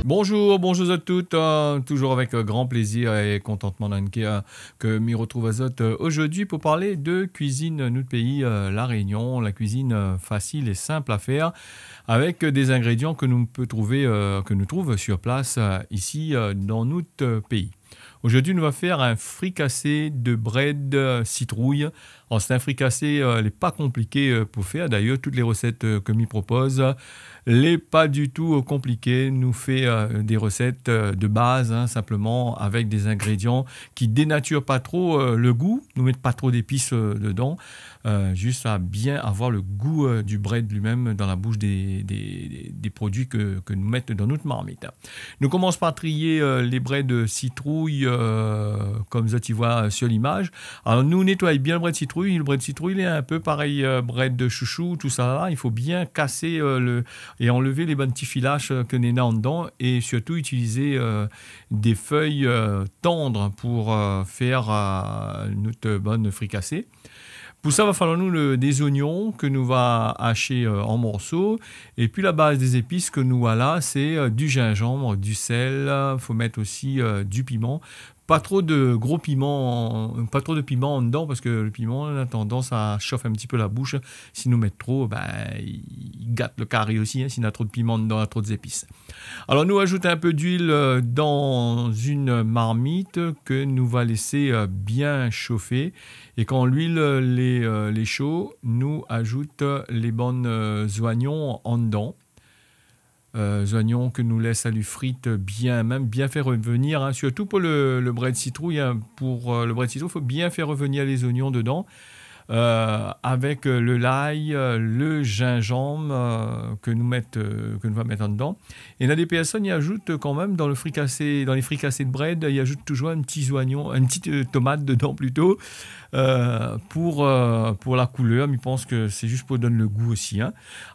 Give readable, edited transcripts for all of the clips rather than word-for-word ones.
Bonjour, bonjour à toutes, toujours avec grand plaisir et contentement que m'y retrouve à Zot aujourd'hui pour parler de cuisine notre pays, la Réunion, la cuisine facile et simple à faire avec des ingrédients que nous peut trouver, que nous trouve sur place ici dans notre pays. Aujourd'hui, nous allons faire un fricassé de bread citrouille. Alors, c'est un fricassé, n'est pas compliqué pour faire. D'ailleurs, toutes les recettes que m'y propose, les pas du tout compliquées. Nous fait des recettes de base, simplement avec des ingrédients qui dénaturent pas trop le goût. Nous mettent pas trop d'épices dedans, juste à bien avoir le goût du bread lui-même dans la bouche des produits que nous mettons dans notre marmite. Nous commençons par trier les bread de citrouille, comme ça tu vois sur l'image. Alors nous nettoyons bien le bread de citrouille. Le bread de citrouille il est un peu pareil bread de chouchou, tout ça là. Il faut bien casser et enlever les bonnes petits filages que nous avons dedans et surtout utiliser des feuilles tendres pour faire notre bonne fricassée. Pour ça, il va falloir nous des oignons que nous va hacher en morceaux. Et puis la base des épices que nous voilà, c'est du gingembre, du sel. Il faut mettre aussi du piment. Pas trop de gros piment, pas trop de piment en dedans parce que le piment a tendance à chauffer un petit peu la bouche. Si nous mettons trop, il gâte le carré aussi. S'il y a trop de piment dedans, trop d'épices. Alors nous ajoutons un peu d'huile dans une marmite que nous va laisser bien chauffer. Et quand l'huile est chaud, nous ajoutons les bonnes oignons en dedans. Oignons que nous laisse à lui frite bien, même bien faire revenir, surtout pour le bread citrouille. Pour le bread citrouille, il faut bien faire revenir les oignons dedans. Avec le l'ail, le gingembre que nous va mettre en dedans. Et là, des personnes y ajoutent quand même dans les fricassés de bread, ils ajoutent toujours un petit oignon, une petite tomate dedans plutôt pour la couleur. Mais ils pensent que c'est juste pour donner le goût aussi.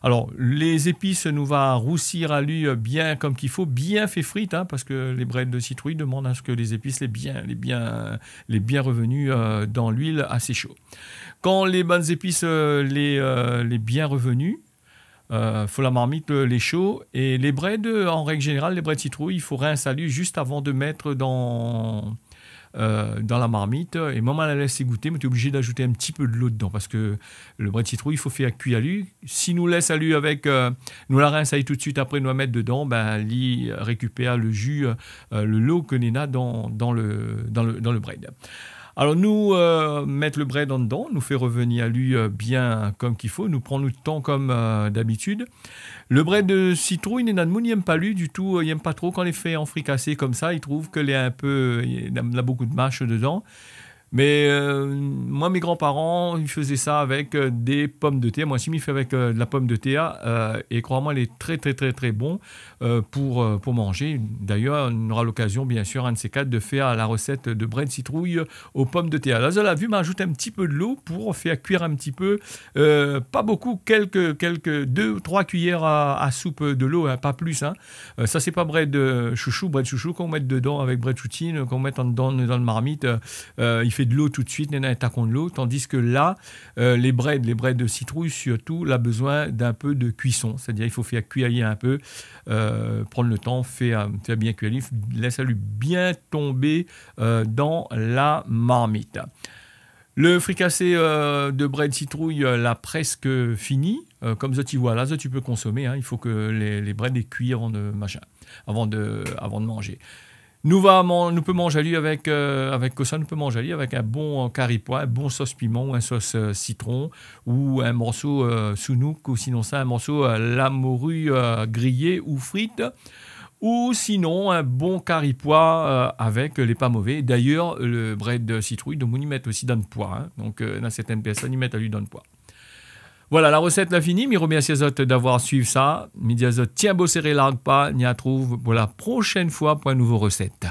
Alors, les épices nous va roussir à lui bien comme qu'il faut, bien fait frite, parce que les bread de citrouille demandent à ce que les épices les bien revenus dans l'huile assez chaud. Quand les bonnes épices les bien revenues, faut la marmite les chaud et les bread en règle générale les bread citrouille il faut rincer juste avant de mettre dans la marmite et maman la laisse égoutter mais tu es obligé d'ajouter un petit peu de l'eau dedans parce que le bread citrouille il faut faire cuire à lui. Si nous laisse à lui avec nous la rince tout de suite après nous la mettre dedans il récupère le jus le lot que nous a dans le bread. Alors nous mettre le bread en dedans, nous fait revenir à lui bien comme qu'il faut, nous prendre le temps comme d'habitude. Le bread de citrouille, il n'aime pas lui du tout, il n'aime pas trop quand il est fait en fricassé comme ça, il trouve qu'il est un peu, il a beaucoup de mâche dedans. Mais moi, mes grands-parents, ils faisaient ça avec des pommes de terre. Moi aussi, je fais avec de la pomme de terre. Et crois-moi, elle est très, très, très, très bon pour manger. D'ailleurs, on aura l'occasion, bien sûr, un de ces quatre, de faire la recette de bread citrouille aux pommes de terre. Là, vous l'avez vu, m'ajoute un petit peu de l'eau pour faire cuire un petit peu. Pas beaucoup, quelques 2-3 cuillères à soupe de l'eau, pas plus. Ça, c'est pas bread chouchou qu'on met dedans avec bread choutine, qu'on met dans le marmite. Il fait de l'eau tout de suite, un tacon de l'eau, tandis que là, les bread de citrouille surtout, il a besoin d'un peu de cuisson, c'est-à-dire il faut faire cuire un peu, prendre le temps, faire bien cuire, laisse lui bien tomber dans la marmite. Le fricassé de bread citrouille l'a presque fini, comme ça tu vois là, ça tu peux consommer, il faut que les bread aient cuit avant de manger. Nous peut manger à lui avec ça, nous peut manger à lui avec un bon curry pois, un bon sauce piment ou un sauce citron ou un morceau sounouk ou sinon ça un morceau la morue grillée ou frite ou sinon un bon curry pois avec les pas mauvais. D'ailleurs le bread de citrouille de y mettre aussi dans le pois, donc dans certaines personnes ils mettent à lui dans le pois. Voilà, la recette l'a fini. Je remercie d'avoir suivi ça. Je dis tiens, beau serré, largue pas. N'y a trouve pour la prochaine fois pour une nouvelle recette.